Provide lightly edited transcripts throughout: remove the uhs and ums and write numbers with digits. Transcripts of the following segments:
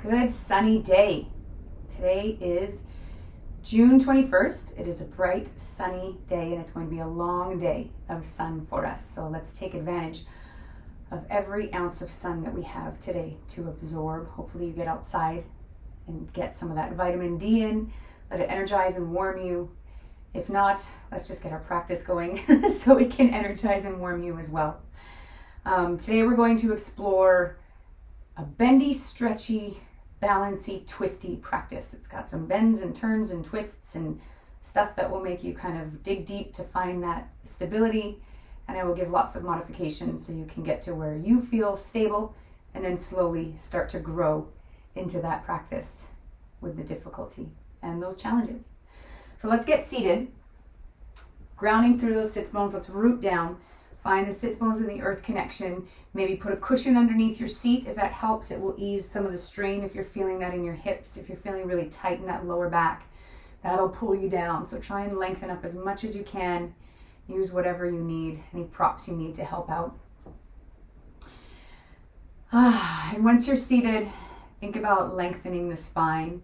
Good sunny day. Today is June 21st. It is a bright sunny day and it's going to be a long day of sun for us. So let's take advantage of every ounce of sun that we have today to absorb. Hopefully you get outside and get some of that vitamin D in. Let it energize and warm you. If not, let's just get our practice going so we can energize and warm you as well. Today we're going to explore a bendy, stretchy, balancy, twisty practice. It's got some bends and turns and twists and stuff that will make you kind of dig deep to find that stability. And I will give lots of modifications so you can get to where you feel stable and then slowly start to grow into that practice with the difficulty and those challenges. So let's get seated, grounding through those sits bones. Let's root down. Find the sits bones and the earth connection. Maybe put a cushion underneath your seat. If that helps, it will ease some of the strain if you're feeling that in your hips. If you're feeling really tight in that lower back, that'll pull you down. So try and lengthen up as much as you can. Use whatever you need, any props you need to help out. And once you're seated, think about lengthening the spine.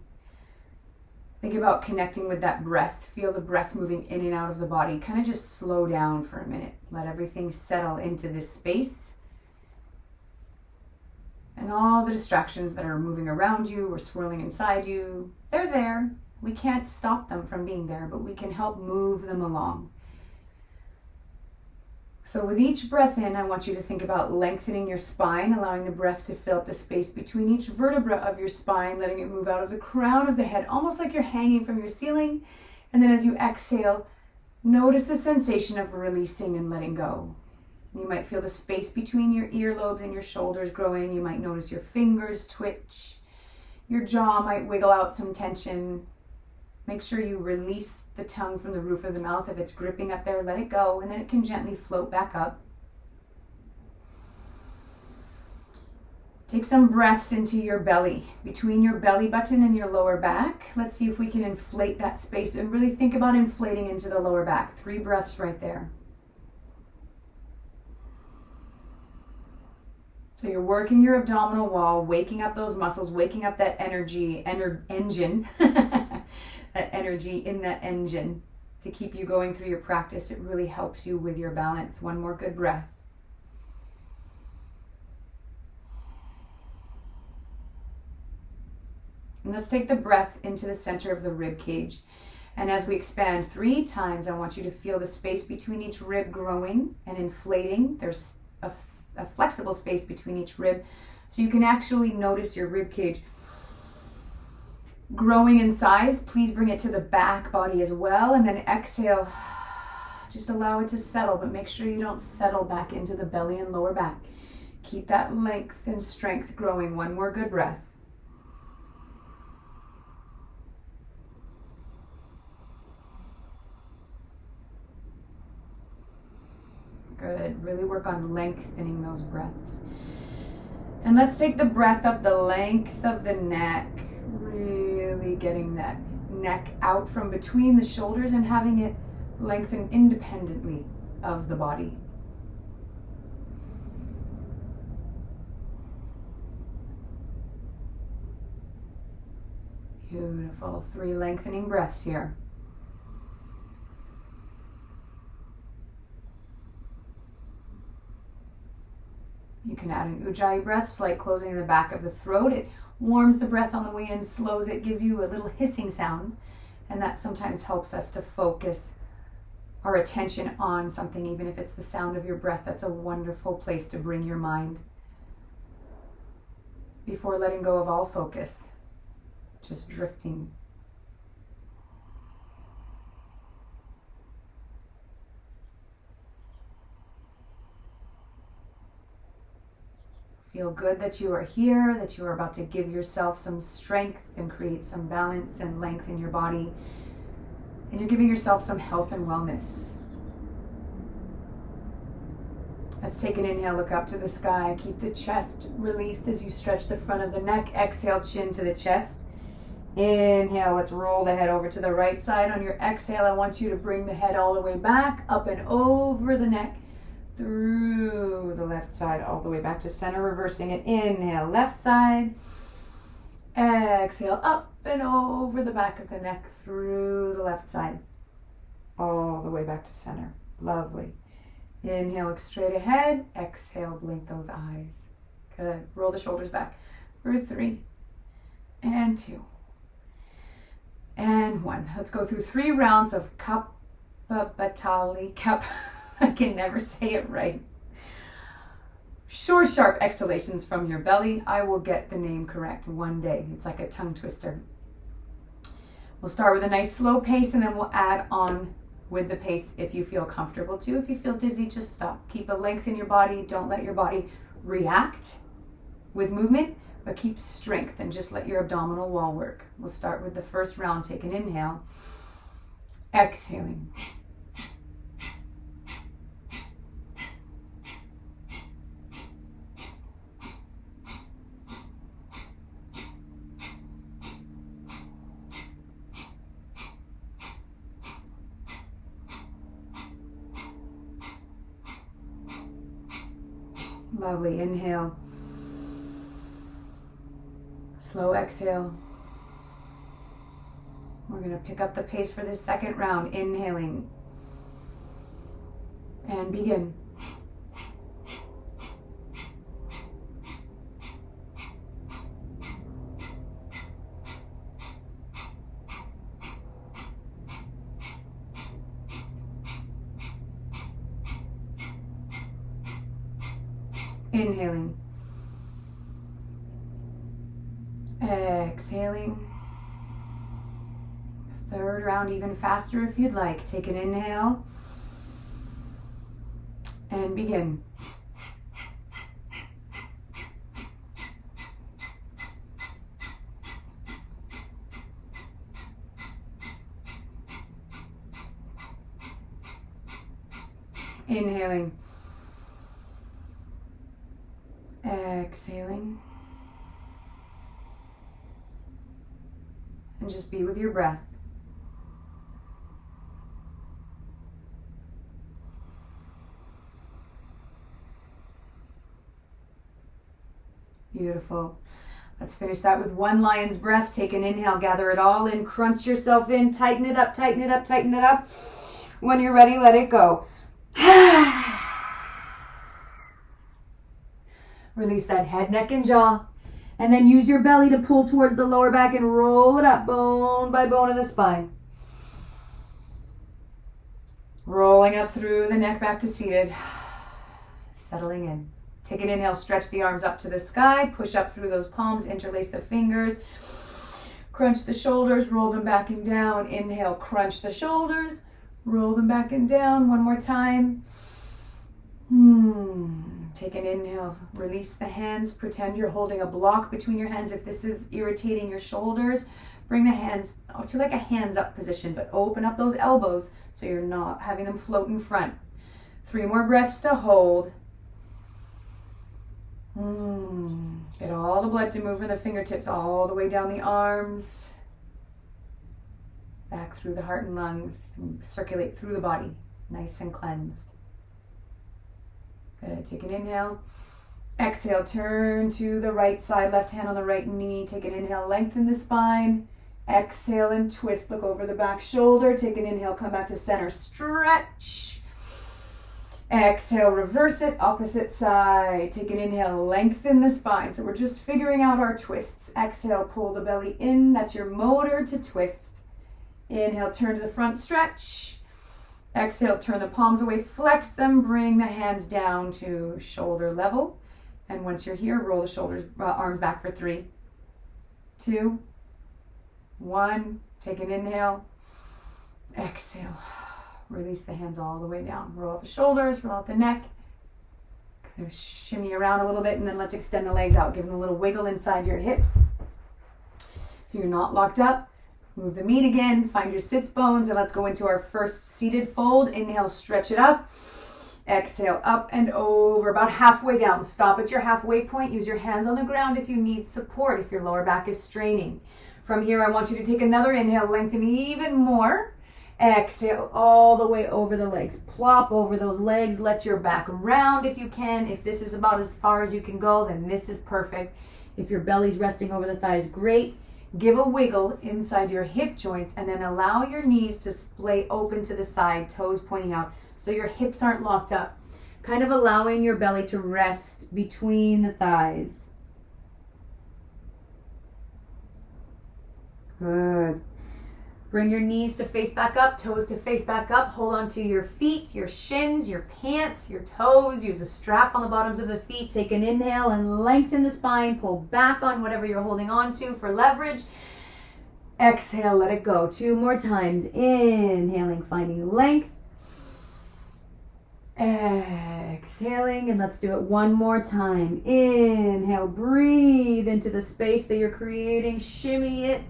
Think about connecting with that breath. Feel the breath moving in and out of the body. Kind of just slow down for a minute. Let everything settle into this space. And all the distractions that are moving around you or swirling inside you, they're there. We can't stop them from being there, but we can help move them along. So with each breath in, I want you to think about lengthening your spine, allowing the breath to fill up the space between each vertebra of your spine, letting it move out of the crown of the head, almost like you're hanging from your ceiling. And then as you exhale, notice the sensation of releasing and letting go. You might feel the space between your earlobes and your shoulders growing. You might notice your fingers twitch. Your jaw might wiggle out some tension. Make sure you release the tongue from the roof of the mouth. If it's gripping up there, let it go, and then it can gently float back up. Take some breaths into your belly, between your belly button and your lower back. Let's see if we can inflate that space and really think about inflating into the lower back. 3 breaths right there. So you're working your abdominal wall, waking up those muscles, waking up that engine, that energy in that engine to keep you going through your practice. It really helps you with your balance. One more good breath. And let's take the breath into the center of the rib cage. And as we expand 3 times, I want you to feel the space between each rib growing and inflating. There's a flexible space between each rib, so you can actually notice your rib cage growing in size. Please bring it to the back body as well, and then exhale. Just allow it to settle, but make sure you don't settle back into the belly and lower back. Keep that length and strength growing. One more good breath. Good. Really work on lengthening those breaths. And let's take the breath up the length of the neck. Really getting that neck out from between the shoulders and having it lengthen independently of the body. Beautiful. 3 lengthening breaths here. You can add an ujjayi breath, slight closing in the back of the throat. It warms the breath on the way in, slows it, gives you a little hissing sound. And that sometimes helps us to focus our attention on something, even if it's the sound of your breath. That's a wonderful place to bring your mind before letting go of all focus, just drifting. Feel good that you are here, that you are about to give yourself some strength and create some balance and length in your body. And you're giving yourself some health and wellness. Let's take an inhale, look up to the sky. Keep the chest released as you stretch the front of the neck. Exhale, chin to the chest. Inhale, let's roll the head over to the right side. On your exhale, I want you to bring the head all the way back, up and over the neck. through the left side all the way back to center, reversing it. Inhale, left side. Exhale, up and over the back of the neck, through the left side, all the way back to center. Lovely. Inhale, look straight ahead. Exhale, blink those eyes. Good. Roll the shoulders back for 3 and 2 and 1. Let's go through 3 rounds of Kapalabhati. I can never say it right. Short, sharp exhalations from your belly. I will get the name correct one day. It's like a tongue twister. We'll start with a nice slow pace and then we'll add on with the pace if you feel comfortable to. If you feel dizzy, just stop. Keep a length in your body. Don't let your body react with movement, but keep strength and just let your abdominal wall work. We'll start with the first round. Take an inhale. Exhaling. Lovely. Inhale. Slow exhale. We're going to pick up the pace for this second round. Inhaling. And begin. Inhaling. Exhaling. Third round even faster if you'd like. Take an inhale and begin. Inhaling. Exhaling. And just be with your breath. Beautiful. Let's finish that with one lion's breath. Take an inhale, gather it all in, crunch yourself in, tighten it up, tighten it up, tighten it up. When you're ready, let it go. Release that head, neck, and jaw. And then use your belly to pull towards the lower back and roll it up, bone by bone of the spine. Rolling up through the neck back to seated. Settling in. Take an inhale, stretch the arms up to the sky, push up through those palms, interlace the fingers, crunch the shoulders, roll them back and down. Inhale, crunch the shoulders, roll them back and down. One more time. Take an inhale, release the hands, pretend you're holding a block between your hands. If this is irritating your shoulders, bring the hands to like a hands up position, but open up those elbows so you're not having them float in front. 3 more breaths to hold. Get all the blood to move from the fingertips all the way down the arms, back through the heart and lungs, and circulate through the body, nice and cleansed. Good. Take an inhale. Exhale, turn to the right side, left hand on the right knee. Take an inhale, lengthen the spine. Exhale and twist, look over the back shoulder. Take an inhale, come back to center, stretch. Exhale, reverse it, opposite side. Take an inhale, lengthen the spine. So we're just figuring out our twists. Exhale, pull the belly in. That's your motor to twist. Inhale, turn to the front, stretch. Exhale, turn the palms away, flex them, bring the hands down to shoulder level. And once you're here, roll the shoulders, arms back for 3, 2, 1. Take an inhale. Exhale. Release the hands all the way down. Roll out the shoulders, roll out the neck. Kind of shimmy around a little bit, and then let's extend the legs out. Give them a little wiggle inside your hips so you're not locked up. Move the meat again, find your sits bones, and let's go into our first seated fold. Inhale, stretch it up. Exhale, up and over, about halfway down. Stop at your halfway point. Use your hands on the ground if you need support, if your lower back is straining. From here, I want you to take another inhale, lengthen even more. Exhale, all the way over the legs. Plop over those legs. Let your back round if you can. If this is about as far as you can go, then this is perfect. If your belly's resting over the thighs, great. Give a wiggle inside your hip joints and then allow your knees to splay open to the side, toes pointing out, so your hips aren't locked up. Kind of allowing your belly to rest between the thighs. Good. Bring your knees to face back up, toes to face back up. Hold on to your feet, your shins, your pants, your toes. Use a strap on the bottoms of the feet. Take an inhale and lengthen the spine. Pull back on whatever you're holding on to for leverage. Exhale, let it go. 2 more times. Inhaling, finding length. Exhaling, and let's do it 1 more time. Inhale, breathe into the space that you're creating. Shimmy it.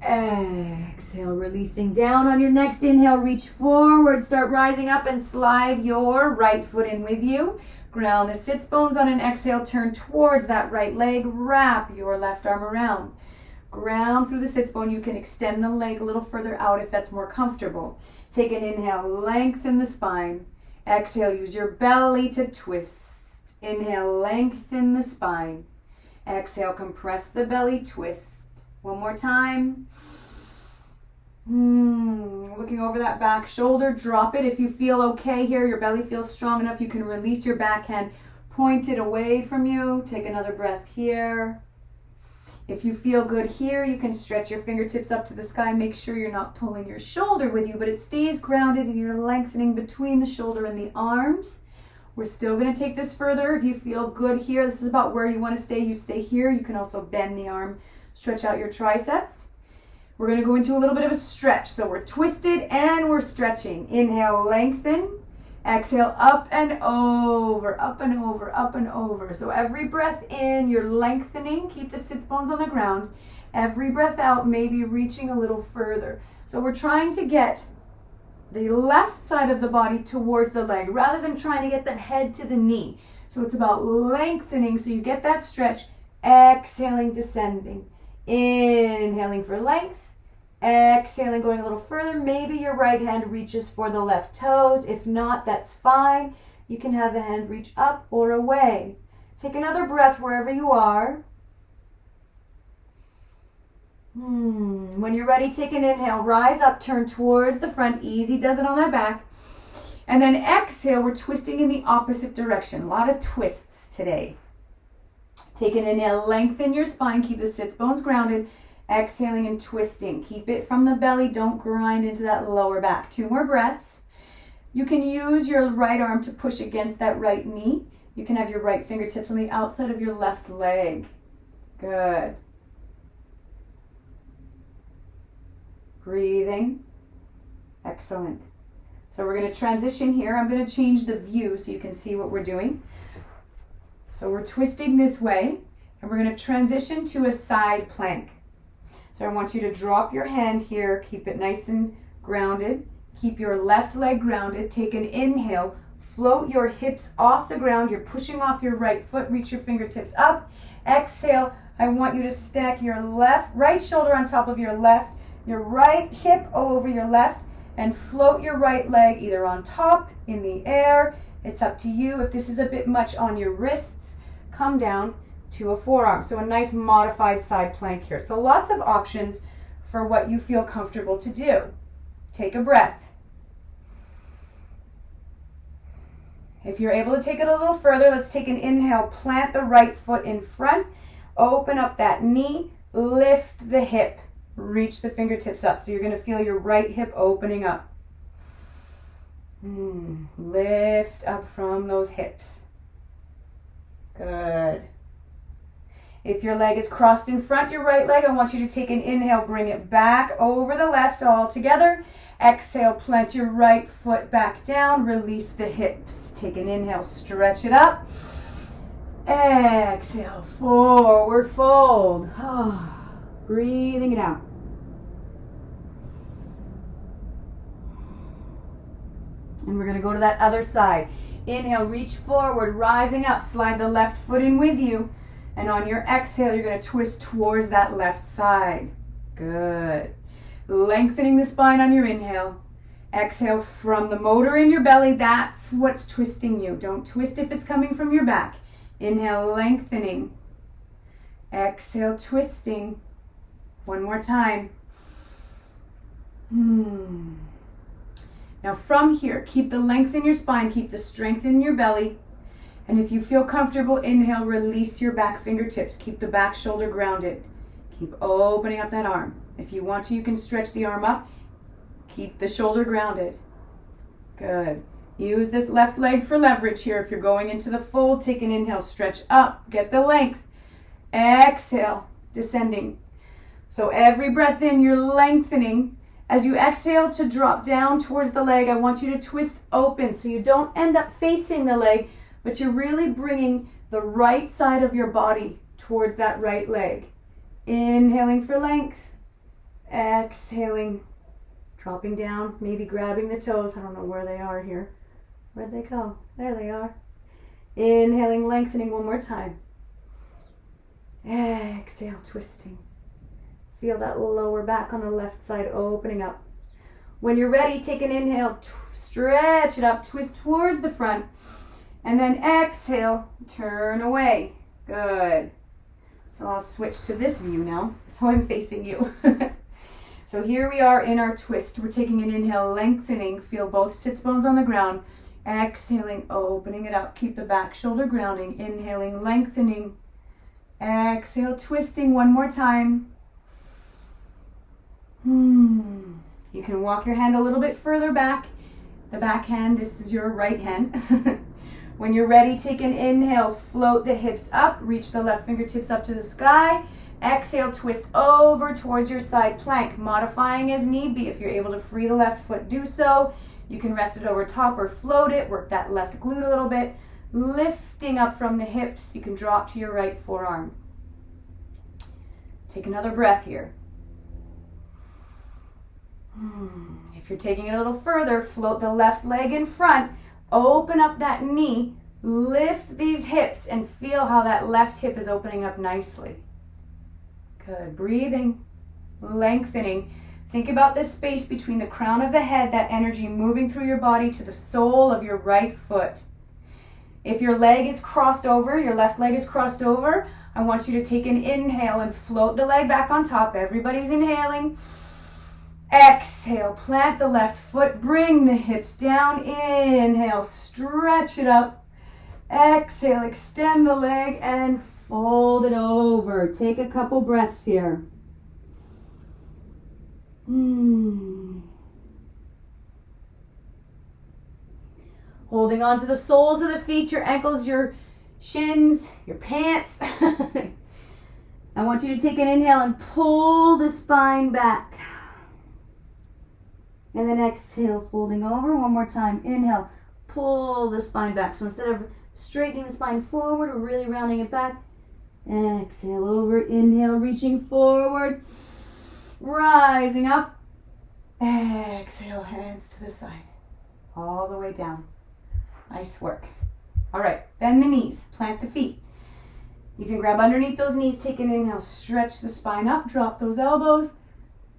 Exhale, releasing down on your next inhale. Reach forward, start rising up and slide your right foot in with you. Ground the sits bones on an exhale. Turn towards that right leg. Wrap your left arm around. Ground through the sits bone. You can extend the leg a little further out if that's more comfortable. Take an inhale, lengthen the spine. Exhale, use your belly to twist. Inhale, lengthen the spine. Exhale, compress the belly, twist. 1 more time. Looking over that back shoulder, drop it. If you feel okay here, your belly feels strong enough, you can release your backhand, point it away from you. Take another breath here. If you feel good here, you can stretch your fingertips up to the sky. Make sure you're not pulling your shoulder with you, but it stays grounded and you're lengthening between the shoulder and the arms. We're still going to take this further. If you feel good here, this is about where you want to stay. You stay here. You can also bend the arm. Stretch out your triceps. We're going to go into a little bit of a stretch. So we're twisted and we're stretching. Inhale, lengthen. Exhale, up and over, up and over, up and over. So every breath in, you're lengthening. Keep the sits bones on the ground. Every breath out, maybe reaching a little further. So we're trying to get the left side of the body towards the leg rather than trying to get the head to the knee. So it's about lengthening so you get that stretch. Exhaling, descending. Inhaling for length. Exhaling, going a little further. Maybe your right hand reaches for the left toes. If not, that's fine. You can have the hand reach up or away. Take another breath wherever you are. When you're ready, take an inhale. Rise up, turn towards the front. Easy does it on that back. And then exhale, we're twisting in the opposite direction. A lot of twists today. Take an inhale, lengthen your spine, keep the sits bones grounded. Exhaling and twisting. Keep it from the belly, don't grind into that lower back. 2 more breaths. You can use your right arm to push against that right knee. You can have your right fingertips on the outside of your left leg. Good. Breathing. Excellent. So we're going to transition here. I'm going to change the view so you can see what we're doing. So we're twisting this way, and we're going to transition to a side plank. So I want you to drop your hand here, keep it nice and grounded. Keep your left leg grounded. Take an inhale, float your hips off the ground. You're pushing off your right foot, reach your fingertips up. Exhale, I want you to stack your right shoulder on top of your left, your right hip over your left, and float your right leg either on top, in the air. It's up to you. If this is a bit much on your wrists, come down to a forearm. So a nice modified side plank here. So lots of options for what you feel comfortable to do. Take a breath. If you're able to take it a little further, let's take an inhale. Plant the right foot in front. Open up that knee. Lift the hip. Reach the fingertips up. So you're going to feel your right hip opening up. Lift up from those hips. Good. If your leg is crossed in front, your right leg, I want you to take an inhale, bring it back over the left all together. Exhale, plant your right foot back down, release the hips. Take an inhale, stretch it up. Exhale, forward fold. Breathing it out. And we're going to go to that other side. Inhale, reach forward, rising up. Slide the left foot in with you. And on your exhale, you're going to twist towards that left side. Good. Lengthening the spine on your inhale. Exhale from the motor in your belly. That's what's twisting you. Don't twist if it's coming from your back. Inhale, lengthening. Exhale, twisting. One more time. Now from here, keep the length in your spine, keep the strength in your belly. And if you feel comfortable, inhale, release your back fingertips. Keep the back shoulder grounded. Keep opening up that arm. If you want to, you can stretch the arm up. Keep the shoulder grounded. Good. Use this left leg for leverage here. If you're going into the fold, take an inhale, stretch up, get the length. Exhale, descending. So every breath in, you're lengthening. As you exhale to drop down towards the leg, I want you to twist open so you don't end up facing the leg, but you're really bringing the right side of your body towards that right leg. Inhaling for length. Exhaling. Dropping down, maybe grabbing the toes. I don't know where they are here. Where'd they go? There they are. Inhaling, lengthening one more time. Exhale, twisting. Feel that lower back on the left side opening up. When you're ready, take an inhale, stretch it up, twist towards the front, and then exhale, turn away. Good. So I'll switch to this view now, so I'm facing you. So here we are in our twist. We're taking an inhale, lengthening. Feel both sits bones on the ground. Exhaling, opening it up. Keep the back shoulder grounding. Inhaling, lengthening. Exhale, twisting one more time. You can walk your hand a little bit further back. The back hand, this is your right hand. When you're ready, take an inhale, float the hips up, reach the left fingertips up to the sky. Exhale, twist over towards your side plank, modifying as need be. If you're able to free the left foot, do so. You can rest it over top or float it, work that left glute a little bit. Lifting up from the hips, you can drop to your right forearm. Take another breath here. If you're taking it a little further, float the left leg in front, open up that knee, lift these hips, and feel how that left hip is opening up nicely. Good. Breathing, lengthening. Think about the space between the crown of the head, that energy moving through your body to the sole of your right foot. If your leg is crossed over, your left leg is crossed over, I want you to take an inhale and float the leg back on top. Everybody's inhaling. Exhale, plant the left foot, bring the hips down. Inhale, stretch it up. Exhale, extend the leg and fold it over. Take a couple breaths here. Holding on to the soles of the feet, your ankles, your shins, your pants. I want you to take an inhale and pull the spine back. And then exhale, folding over. One more time. Inhale, pull the spine back. So instead of straightening the spine forward, we're really rounding it back. Exhale over. Inhale, reaching forward. Rising up. Exhale, hands to the side. All the way down. Nice work. All right, bend the knees. Plant the feet. You can grab underneath those knees. Take an inhale. Stretch the spine up. Drop those elbows.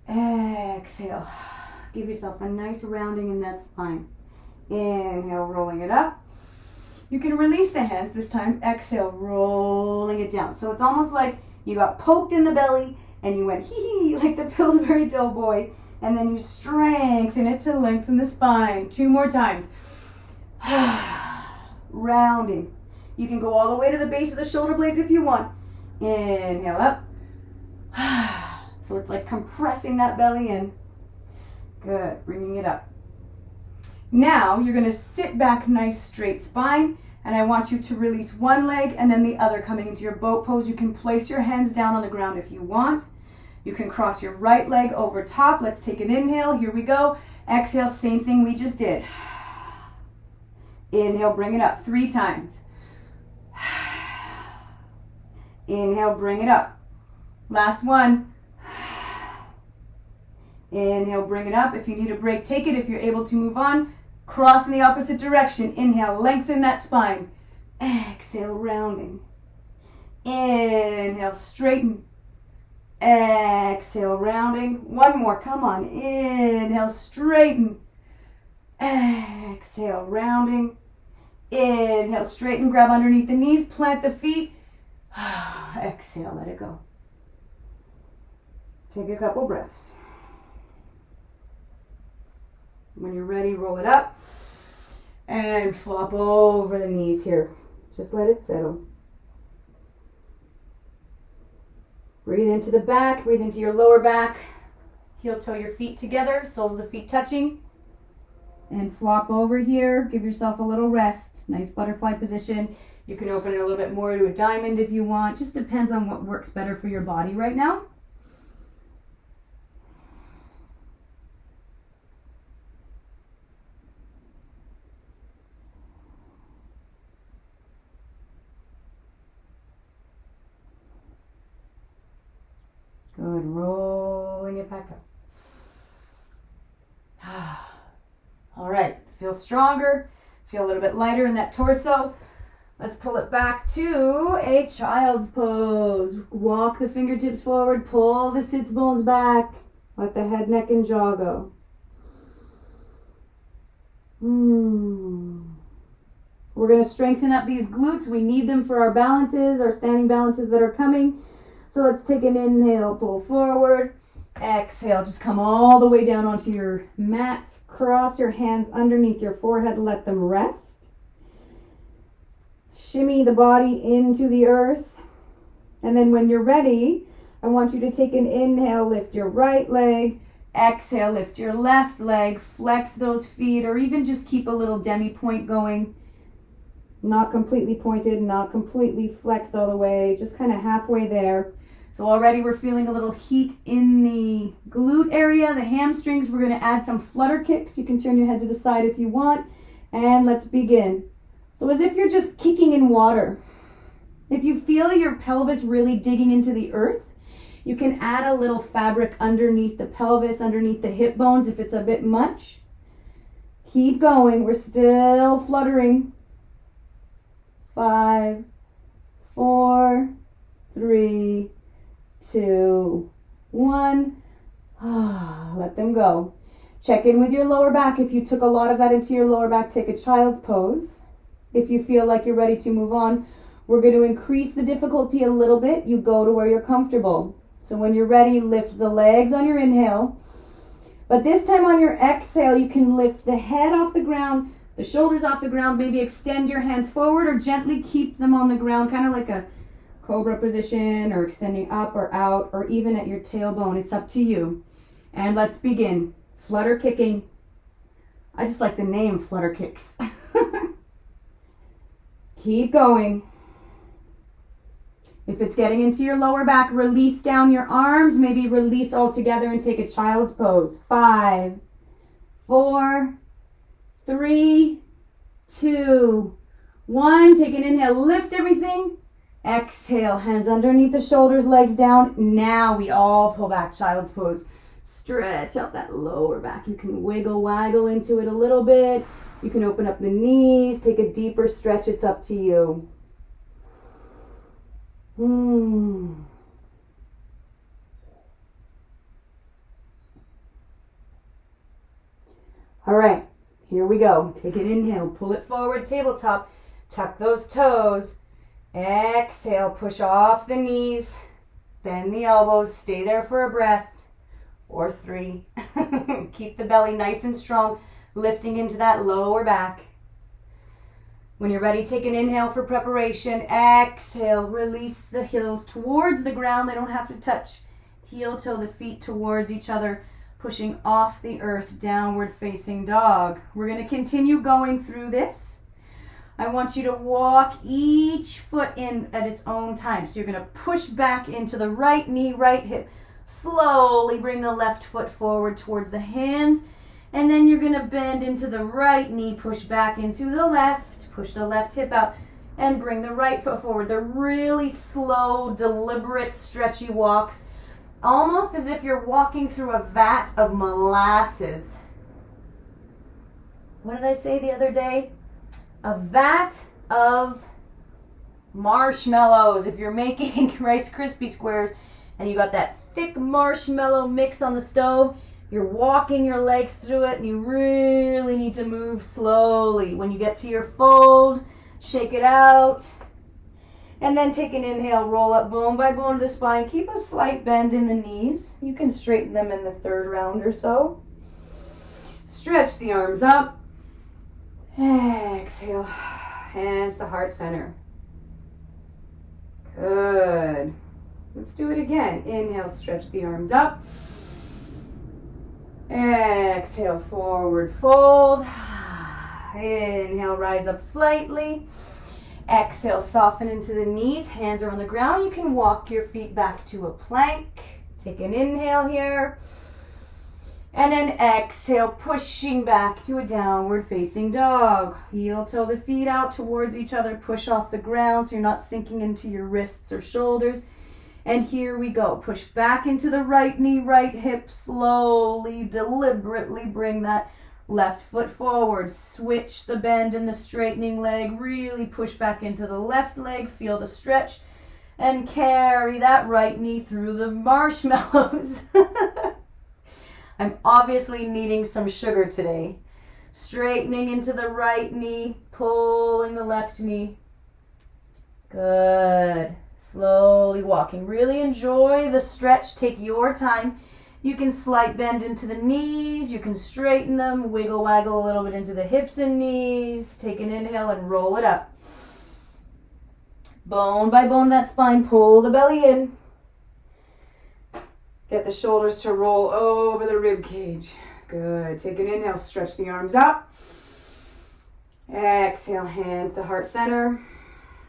Exhale. Give yourself a nice rounding in that spine. Inhale, rolling it up. You can release the hands this time. Exhale, rolling it down. So it's almost like you got poked in the belly and you went hee like the Pillsbury Doughboy, and then you strengthen it to lengthen the spine. 2 more times. Rounding. You can go all the way to the base of the shoulder blades if you want. Inhale up. So it's like compressing that belly in. Good, bringing it up. Now you're going to sit back, nice straight spine, and I want you to release one leg and then the other, coming into your boat pose. You can place your hands down on the ground if you want. You can cross your right leg over top. Let's take an inhale. Here we go. Exhale, same thing we just did. Inhale, bring it up 3 times. Inhale, bring it up. Last one. Inhale, bring it up. If you need a break, take it. If you're able to move on, cross in the opposite direction. Inhale, lengthen that spine. Exhale, rounding. Inhale, straighten. Exhale, rounding. One more, come on. Inhale, straighten. Exhale, rounding. Inhale, straighten, grab underneath the knees, plant the feet. Exhale, let it go. Take a couple breaths. When you're ready, roll it up and flop over the knees here. Just let it settle. Breathe into the back, breathe into your lower back. Heel toe your feet together, soles of the feet touching. And flop over here. Give yourself a little rest. Nice butterfly position. You can open it a little bit more to a diamond if you want. Just depends on what works better for your body right now. Good, rolling it back up. All right, feel stronger, feel a little bit lighter in that torso. Let's pull it back to a child's pose. Walk the fingertips forward, pull the sits bones back. Let the head, neck, and jaw go. We're going to strengthen up these glutes. We need them for our balances, our standing balances that are coming. So let's take an inhale, pull forward. Exhale, just come all the way down onto your mats. Cross your hands underneath your forehead, let them rest. Shimmy the body into the earth. And then when you're ready, I want you to take an inhale, lift your right leg. Exhale, lift your left leg, flex those feet, or even just keep a little demi point going. Not completely pointed, not completely flexed all the way, just kind of halfway there. So already we're feeling a little heat in the glute area, the hamstrings. We're going to add some flutter kicks. You can turn your head to the side if you want. And let's begin. So as if you're just kicking in water. If you feel your pelvis really digging into the earth, you can add a little fabric underneath the pelvis, underneath the hip bones if it's a bit much. Keep going. We're still fluttering. 5, 4, 3, 2, 1. Let them go. Check in with your lower back. If you took a lot of that into your lower back, take a child's pose. If you feel like you're ready to move on, we're going to increase the difficulty a little bit. You go to where you're comfortable. So when you're ready, lift the legs on your inhale. But this time on your exhale, you can lift the head off the ground, the shoulders off the ground, maybe extend your hands forward or gently keep them on the ground, kind of like a cobra position or extending up or out or even at your tailbone. It's up to you. And let's begin. Flutter kicking. I just like the name flutter kicks. Keep going. If it's getting into your lower back, release down your arms. Maybe release all together and take a child's pose. 5, 4, 3, 2, 1. Take an inhale. Lift everything. Exhale. Hands underneath the shoulders, legs down. Now we all pull back. Child's pose. Stretch out that lower back. You can wiggle, waggle into it a little bit. You can open up the knees. Take a deeper stretch. It's up to you. All right, here we go. Take an inhale, pull it forward, tabletop, tuck those toes. Exhale, push off the knees, bend the elbows, stay there for a breath or 3. Keep the belly nice and strong, lifting into that lower back. When you're ready, take an inhale for preparation. Exhale, release the heels towards the ground. They don't have to touch. Heel toe the feet towards each other, pushing off the earth, downward facing dog. We're going to continue going through this. I want you to walk each foot in at its own time. So you're going to push back into the right knee, right hip. Slowly bring the left foot forward towards the hands. And then you're going to bend into the right knee, push back into the left. Push the left hip out and bring the right foot forward. They're really slow, deliberate, stretchy walks. Almost as if you're walking through a vat of molasses. What did I say the other day? A vat of marshmallows. If you're making Rice Krispie squares and you got that thick marshmallow mix on the stove, you're walking your legs through it and you really need to move slowly. When you get to your fold, shake it out. And then take an inhale, roll up bone by bone to the spine. Keep a slight bend in the knees. You can straighten them in the third round or so. Stretch the arms up. Exhale, hands to heart center. Good. Let's do it again. Inhale, stretch the arms up. Exhale, forward fold. Inhale, rise up slightly. Exhale, soften into the knees. Hands are on the ground. You can walk your feet back to a plank. Take an inhale here. And then exhale, pushing back to a downward facing dog. Heel toe the feet out towards each other. Push off the ground so you're not sinking into your wrists or shoulders. And here we go. Push back into the right knee, right hip. Slowly, deliberately bring that left foot forward. Switch the bend in the straightening leg. Really push back into the left leg. Feel the stretch. And carry that right knee through the marshmallows. I'm obviously needing some sugar today. Straightening into the right knee, pulling the left knee. Good. Slowly walking. Really enjoy the stretch. Take your time. You can slight bend into the knees. You can straighten them. Wiggle waggle a little bit into the hips and knees. Take an inhale and roll it up. Bone by bone that spine. Pull the belly in. Get the shoulders to roll over the rib cage. Good. Take an inhale, stretch the arms up. Exhale, hands to heart center.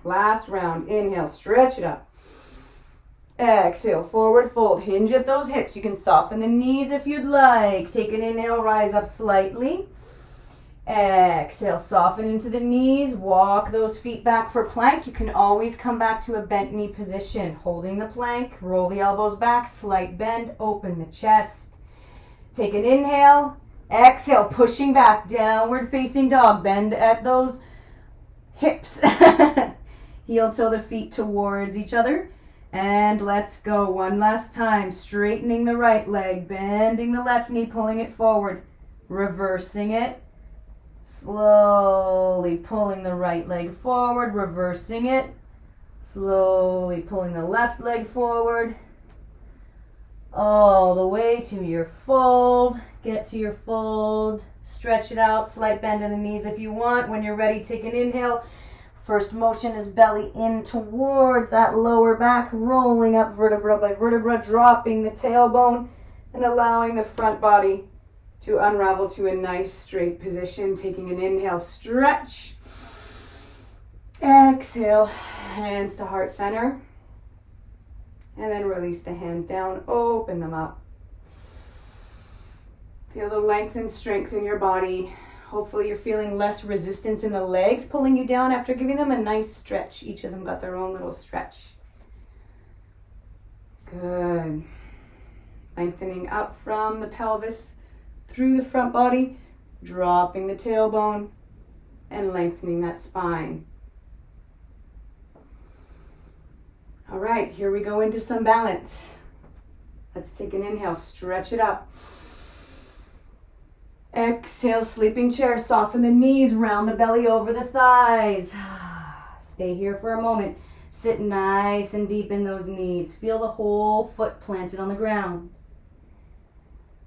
Last round. Inhale, stretch it up. Exhale, forward fold. Hinge at those hips. You can soften the knees if you'd like. Take an inhale, rise up slightly. Exhale, soften into the knees. Walk those feet back for plank. You can always come back to a bent knee position. Holding the plank, roll the elbows back, slight bend, open the chest. Take an inhale. Exhale, pushing back, downward facing dog. Bend at those hips. Heel toe the feet towards each other. And let's go. One last time. Straightening the right leg, bending the left knee, pulling it forward. Reversing it. Slowly pulling the right leg forward, reversing it. Slowly pulling the left leg forward. All the way to your fold. Get to your fold. Stretch it out. Slight bend in the knees if you want. When you're ready, take an inhale. First motion is belly in towards that lower back, rolling up vertebra by vertebra, dropping the tailbone and allowing the front body to unravel to a nice straight position. Taking an inhale, stretch. Exhale, hands to heart center. And then release the hands down, open them up. Feel the length and strength in your body. Hopefully you're feeling less resistance in the legs pulling you down after giving them a nice stretch. Each of them got their own little stretch. Good. Lengthening up from the pelvis through the front body, dropping the tailbone and lengthening that spine. All right, here we go into some balance. Let's take an inhale, stretch it up. Exhale, sleeping chair, soften the knees, round the belly over the thighs. Stay here for a moment. Sit nice and deep in those knees. Feel the whole foot planted on the ground.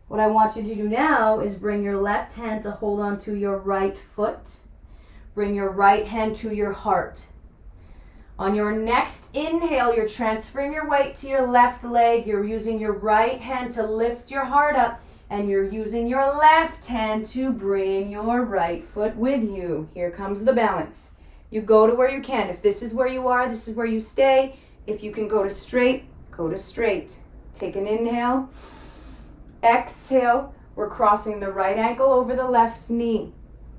What I want you to do now is bring your left hand to hold on to your right foot. Bring your right hand to your heart. On your next inhale, you're transferring your weight to your left leg. You're using your right hand to lift your heart up, and you're using your left hand to bring your right foot with you. Here comes the balance. You go to where you can. If this is where you are, this is where you stay. If you can go to straight, go to straight. Take an inhale. Exhale, we're crossing the right ankle over the left knee.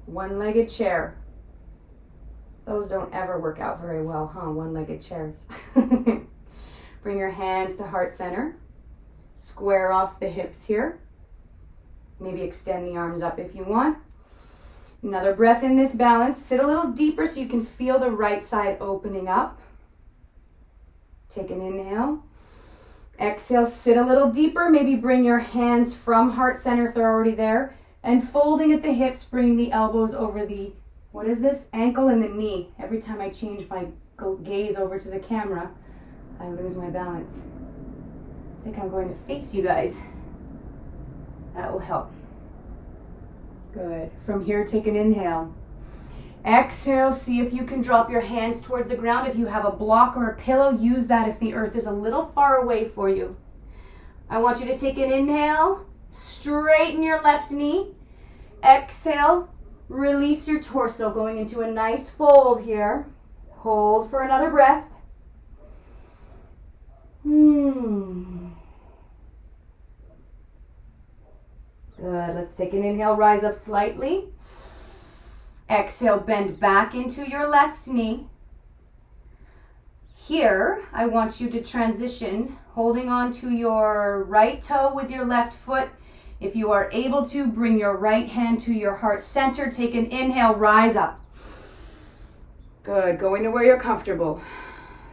One-legged chair. Those don't ever work out very well, huh? One-legged chairs. Bring your hands to heart center. Square off the hips here. Maybe extend the arms up if you want. Another breath in this balance. Sit a little deeper so you can feel the right side opening up. Take an inhale. Exhale, sit a little deeper. Maybe bring your hands from heart center if they're already there. And folding at the hips, bringing the elbows over the, what is this? Ankle and the knee. Every time I change my gaze over to the camera, I lose my balance. I think I'm going to face you guys. That will help. Good. From here, take an inhale. Exhale, see if you can drop your hands towards the ground. If you have a block or a pillow, use that if the earth is a little far away for you. I want you to take an inhale, straighten your left knee. Exhale, release your torso, going into a nice fold here. Hold for another breath. Good. Let's take an inhale, rise up slightly. Exhale, bend back into your left knee. Here, I want you to transition, holding on to your right toe with your left foot. If you are able to, bring your right hand to your heart center. Take an inhale, rise up. Good, going to where you're comfortable.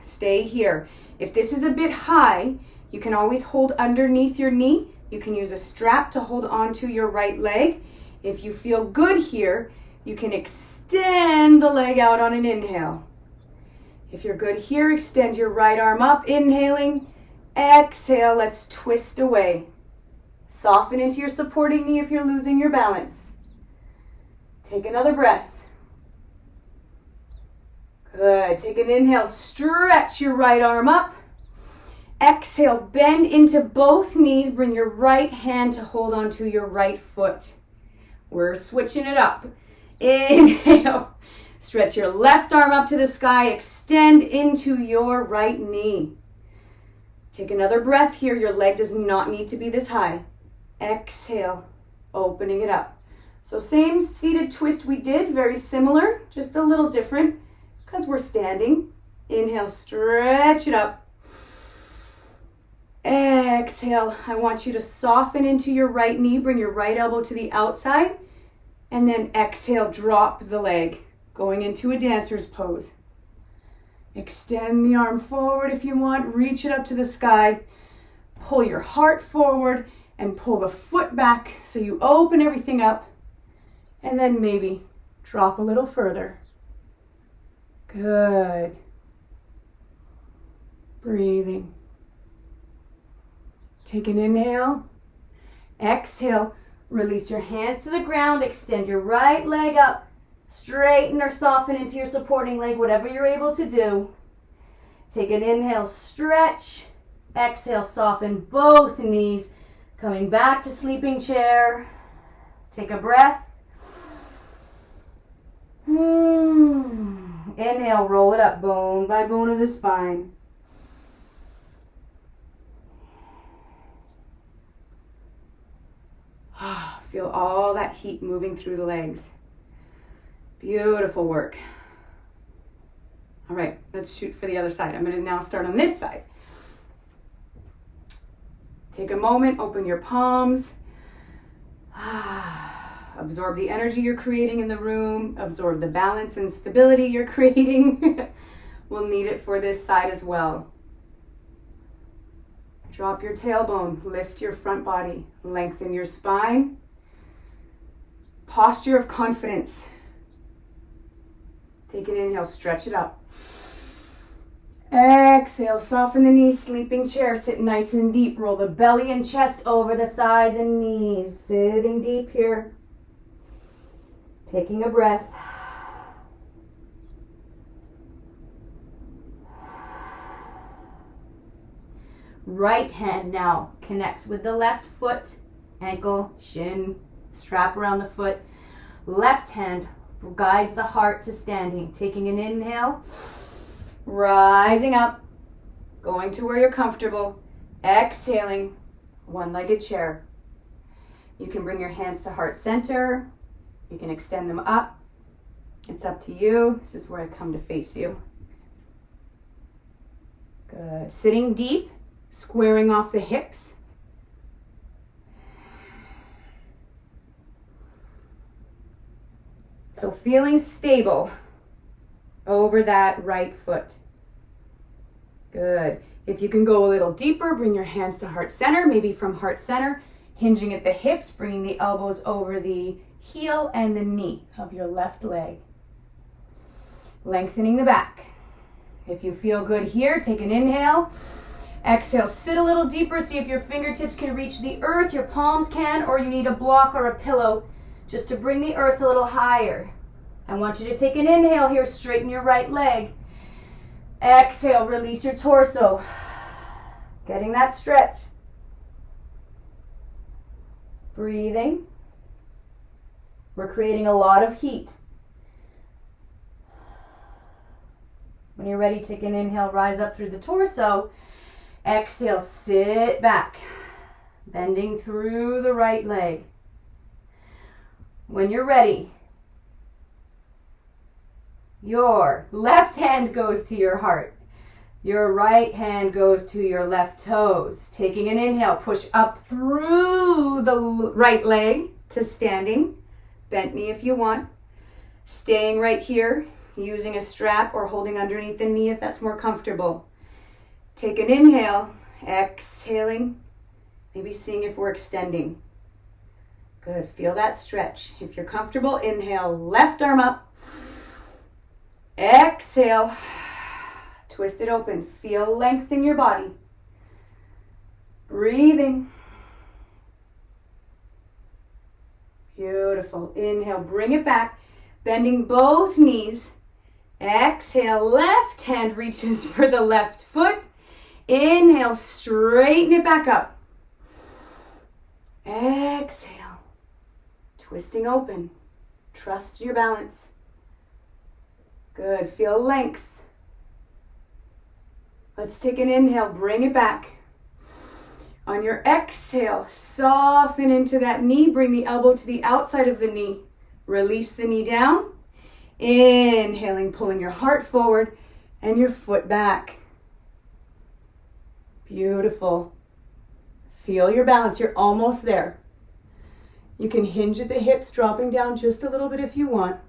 Stay here. If this is a bit high, you can always hold underneath your knee. You can use a strap to hold onto your right leg. If you feel good here, you can extend the leg out on an inhale. If you're good here, extend your right arm up, inhaling. Exhale, let's twist away. Soften into your supporting knee if you're losing your balance. Take another breath. Good. Take an inhale, stretch your right arm up. Exhale, bend into both knees. Bring your right hand to hold onto your right foot. We're switching it up. Inhale. Stretch your left arm up to the sky. Extend into your right knee. Take another breath here. Your leg does not need to be this high. Exhale, opening it up. So same seated twist we did, very similar, just a little different because we're standing. Inhale, stretch it up. Exhale, I want you to soften into your right knee. Bring your right elbow to the outside. And then exhale, drop the leg, going into a dancer's pose. Extend the arm forward if you want. Reach it up to the sky. Pull your heart forward and pull the foot back so you open everything up. And then maybe drop a little further. Good. Breathing. Take an inhale. Exhale. Release your hands to the ground. Extend your right leg up. Straighten or soften into your supporting leg, whatever you're able to do. Take an inhale, stretch. Exhale, soften both knees. Coming back to sleeping chair. Take a breath. Inhale, roll it up bone by bone of the spine. Feel all that heat moving through the legs. Beautiful work. All right, let's shoot for the other side. I'm going to now start on this side. Take a moment, open your palms. Absorb the energy you're creating in the room. Absorb the balance and stability you're creating. We'll need it for this side as well. Drop your tailbone, lift your front body, lengthen your spine. Posture of confidence. Take an inhale, stretch it up. Exhale, soften the knees, sleeping chair, sit nice and deep. Roll the belly and chest over the thighs and knees. Sitting deep here. Taking a breath. Right hand now connects with the left foot, ankle, shin, strap around the foot. Left hand guides the heart to standing. Taking an inhale, rising up, going to where you're comfortable. Exhaling, one-legged chair. You can bring your hands to heart center. You can extend them up. It's up to you. This is where I come to face you. Good. Sitting deep, squaring off the hips. So feeling stable over that right foot. Good. If you can go a little deeper, bring your hands to heart center, maybe from heart center, hinging at the hips, bringing the elbows over the heel and the knee of your left leg. Lengthening the back. If you feel good here, take an inhale. Exhale, sit a little deeper. See if your fingertips can reach the earth, your palms can, or you need a block or a pillow just to bring the earth a little higher. I want you to take an inhale here, straighten your right leg. Exhale, release your torso. Getting that stretch. Breathing. We're creating a lot of heat. When you're ready, take an inhale, rise up through the torso. Exhale, sit back, bending through the right leg. When you're ready, your left hand goes to your heart. Your right hand goes to your left toes. Taking an inhale, push up through the right leg to standing. Bent knee if you want. Staying right here, using a strap or holding underneath the knee if that's more comfortable. Take an inhale, exhaling, maybe seeing if we're extending. Good, feel that stretch. If you're comfortable, inhale, left arm up. Exhale, twist it open. Feel length in your body. Breathing. Beautiful. Inhale, bring it back, bending both knees. Exhale, left hand reaches for the left foot. Inhale, straighten it back up. Exhale, twisting open. Trust your balance. Good, feel length. Let's take an inhale, bring it back. On your exhale, soften into that knee. Bring the elbow to the outside of the knee. Release the knee down. Inhaling, pulling your heart forward and your foot back. Beautiful. Feel your balance. You're almost there. You can hinge at the hips, dropping down just a little bit if you want.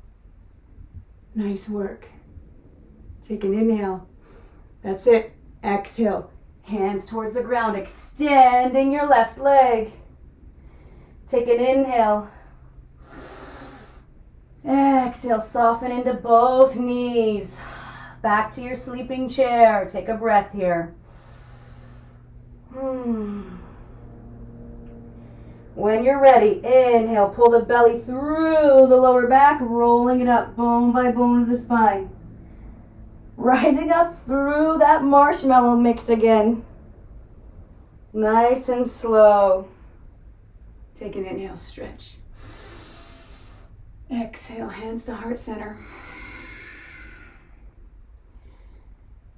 Nice work. Take an inhale. That's it. Exhale. Hands towards the ground, extending your left leg. Take an inhale. Exhale, soften into both knees. Back to your sleeping chair. Take a breath here. When you're ready, inhale, pull the belly through the lower back, rolling it up bone by bone of the spine. Rising up through that marshmallow mix again. Nice and slow. Take an inhale, stretch. Exhale, hands to heart center.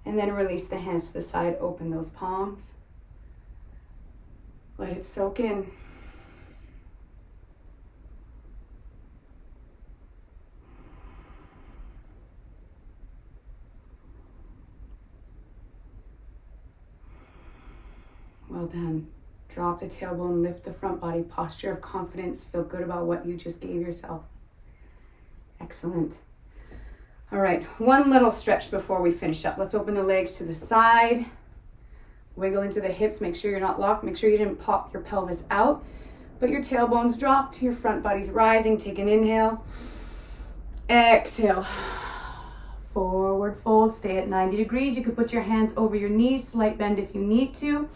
And then release the hands to the side, open those palms. Let it soak in. Well done. Drop the tailbone, lift the front body, posture of confidence. Feel good about what you just gave yourself. Excellent. All right, one little stretch before we finish up. Let's open the legs to the side. Wiggle into the hips. Make sure you're not locked. Make sure you didn't pop your pelvis out, but your tailbone's dropped. Your front body's rising. Take an inhale. Exhale. Forward fold. Stay at 90 degrees. You can put your hands over your knees. Slight bend if you need to.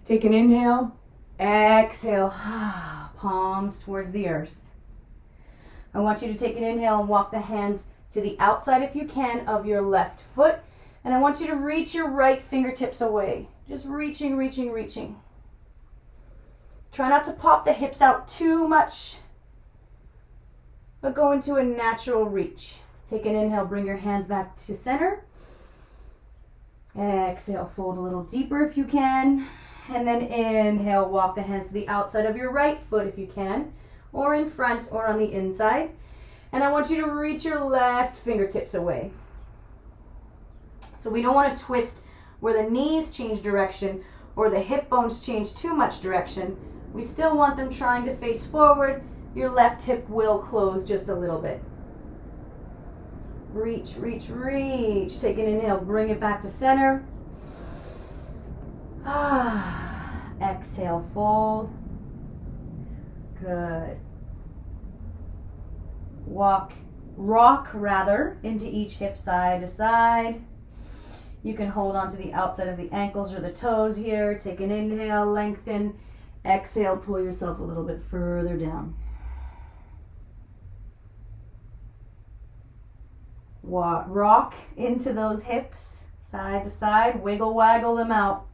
Take an inhale. Exhale. Palms towards the earth. I want you to take an inhale and walk the hands to the outside if you can of your left foot. And I want you to reach your right fingertips away. Just reaching, reaching, reaching. Try not to pop the hips out too much, but go into a natural reach. Take an inhale, bring your hands back to center. Exhale, fold a little deeper if you can. And then inhale, walk the hands to the outside of your right foot if you can, or in front or on the inside. And I want you to reach your left fingertips away. So we don't want to twist where the knees change direction or the hip bones change too much direction. We still want them trying to face forward. Your left hip will close just a little bit. Reach, reach, reach. Take an inhale, bring it back to center. Exhale, fold. Good. Rock into each hip side to side. You can hold on to the outside of the ankles or the toes here. Take an inhale, lengthen. Exhale, pull yourself a little bit further down. Rock into those hips, side to side. Wiggle, waggle them out.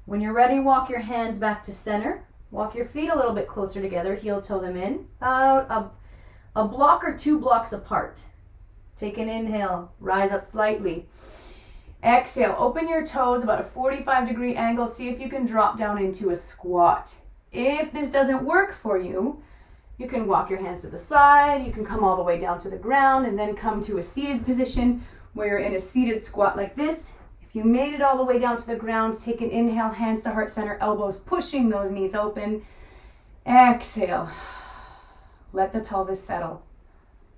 When you're ready, walk your hands back to center. Walk your feet a little bit closer together. Heel toe them in. About a block or 2 blocks apart. Take an inhale. Rise up slightly. Exhale. Open your toes about a 45-degree angle. See if you can drop down into a squat. If this doesn't work for you, you can walk your hands to the side. You can come all the way down to the ground and then come to a seated position where you're in a seated squat like this. If you made it all the way down to the ground, take an inhale, hands to heart center, elbows pushing those knees open. Exhale. Let the pelvis settle.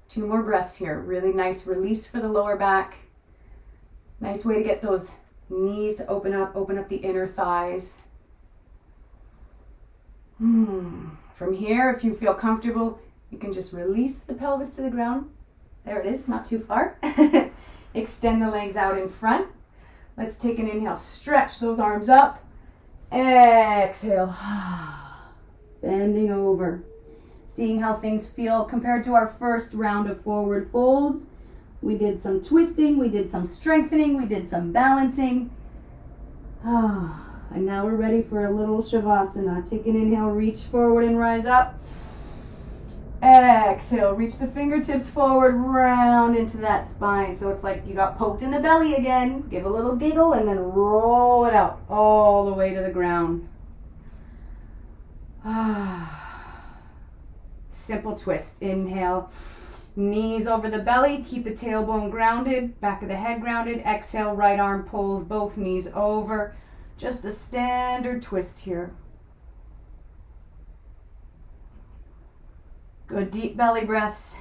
2 more breaths here. Really nice release for the lower back. Nice way to get those knees to open up the inner thighs. From here, if you feel comfortable, you can just release the pelvis to the ground. There it is, not too far. Extend the legs out in front. Let's take an inhale, stretch those arms up. Exhale. Bending over. Seeing how things feel compared to our first round of forward folds. We did some twisting, we did some strengthening, we did some balancing. And now we're ready for a little shavasana. Take an inhale, reach forward and rise up. Exhale, reach the fingertips forward, round into that spine. So it's like you got poked in the belly again. Give a little giggle and then roll it out all the way to the ground. Simple twist. Inhale, knees over the belly. Keep the tailbone grounded, back of the head grounded. Exhale, right arm pulls both knees over. Just a standard twist here. Good deep belly breaths.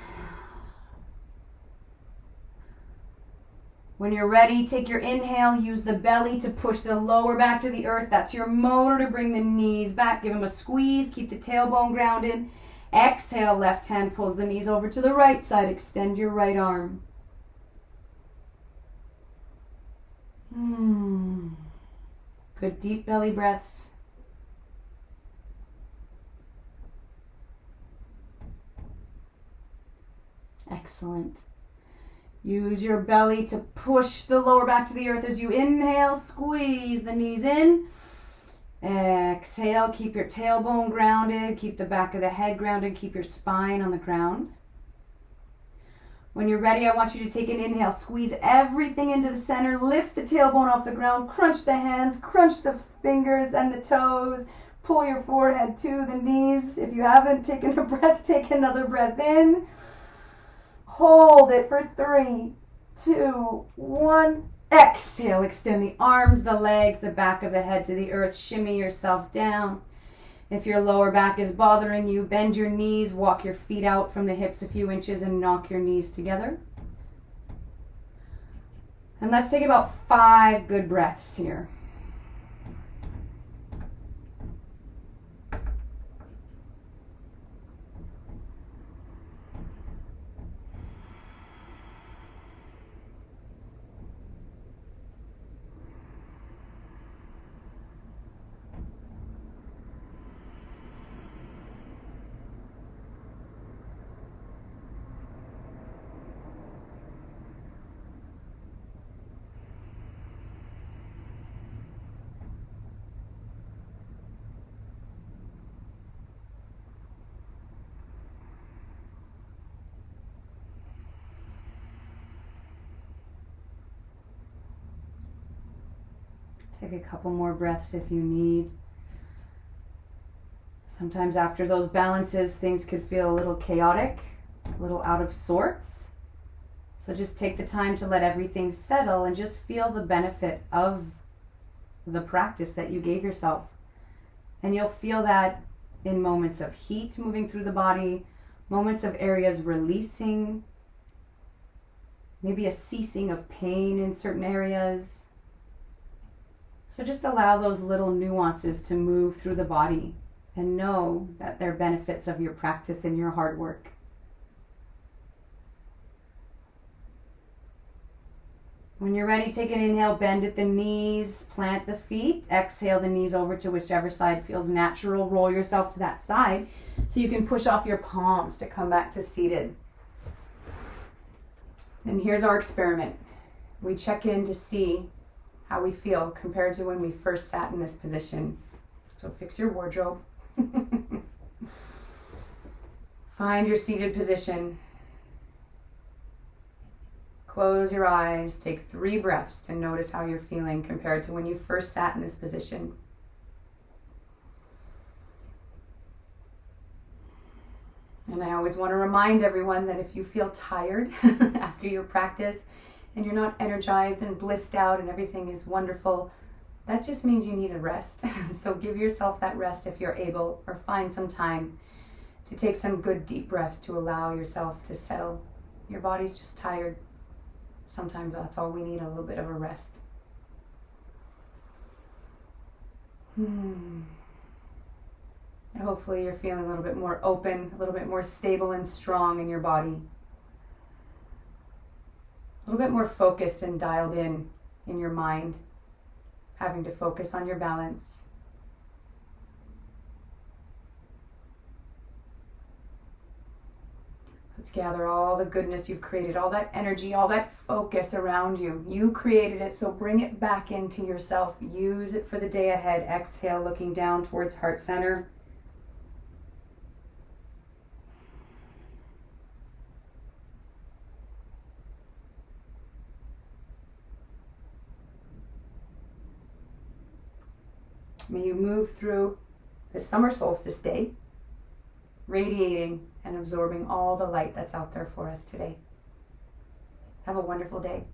When you're ready, take your inhale. Use the belly to push the lower back to the earth. That's your motor to bring the knees back. Give them a squeeze. Keep the tailbone grounded. Exhale, left hand pulls the knees over to the right side. Extend your right arm. Good deep belly breaths. Excellent. Use your belly to push the lower back to the earth as you inhale. Squeeze the knees in. Exhale. Keep your tailbone grounded. Keep the back of the head grounded. Keep your spine on the ground. When you're ready, I want you to take an inhale. Squeeze everything into the center. Lift the tailbone off the ground. Crunch the hands. Crunch the fingers and the toes. Pull your forehead to the knees. If you haven't taken a breath, take another breath in. Hold it for 3, 2, 1. Exhale. Extend the arms, the legs, the back of the head to the earth. Shimmy yourself down. If your lower back is bothering you, bend your knees, walk your feet out from the hips a few inches and knock your knees together. And let's take about 5 good breaths here. Take a couple more breaths if you need. Sometimes after those balances, things could feel a little chaotic, a little out of sorts. So just take the time to let everything settle and just feel the benefit of the practice that you gave yourself. And you'll feel that in moments of heat moving through the body, moments of areas releasing, maybe a ceasing of pain in certain areas. So just allow those little nuances to move through the body and know that they're benefits of your practice and your hard work. When you're ready, take an inhale, bend at the knees, plant the feet, exhale the knees over to whichever side feels natural. Roll yourself to that side so you can push off your palms to come back to seated. And here's our experiment. We check in to see how we feel compared to when we first sat in this position. So fix your wardrobe. Find your seated position. Close your eyes. Take 3 breaths to notice how you're feeling compared to when you first sat in this position. And I always want to remind everyone that if you feel tired after your practice and you're not energized and blissed out and everything is wonderful, that just means you need a rest. So give yourself that rest if you're able, or find some time to take some good deep breaths to allow yourself to settle. Your body's just tired. Sometimes that's all we need, a little bit of a rest. Hopefully you're feeling a little bit more open, a little bit more stable and strong in your body. A little bit more focused and dialed in your mind, having to focus on your balance. Let's gather all the goodness you've created, all that energy, all that focus around you. You created it, so bring it back into yourself. Use it for the day ahead. Exhale, looking down towards heart center. May you move through the summer solstice day, radiating and absorbing all the light that's out there for us today. Have a wonderful day.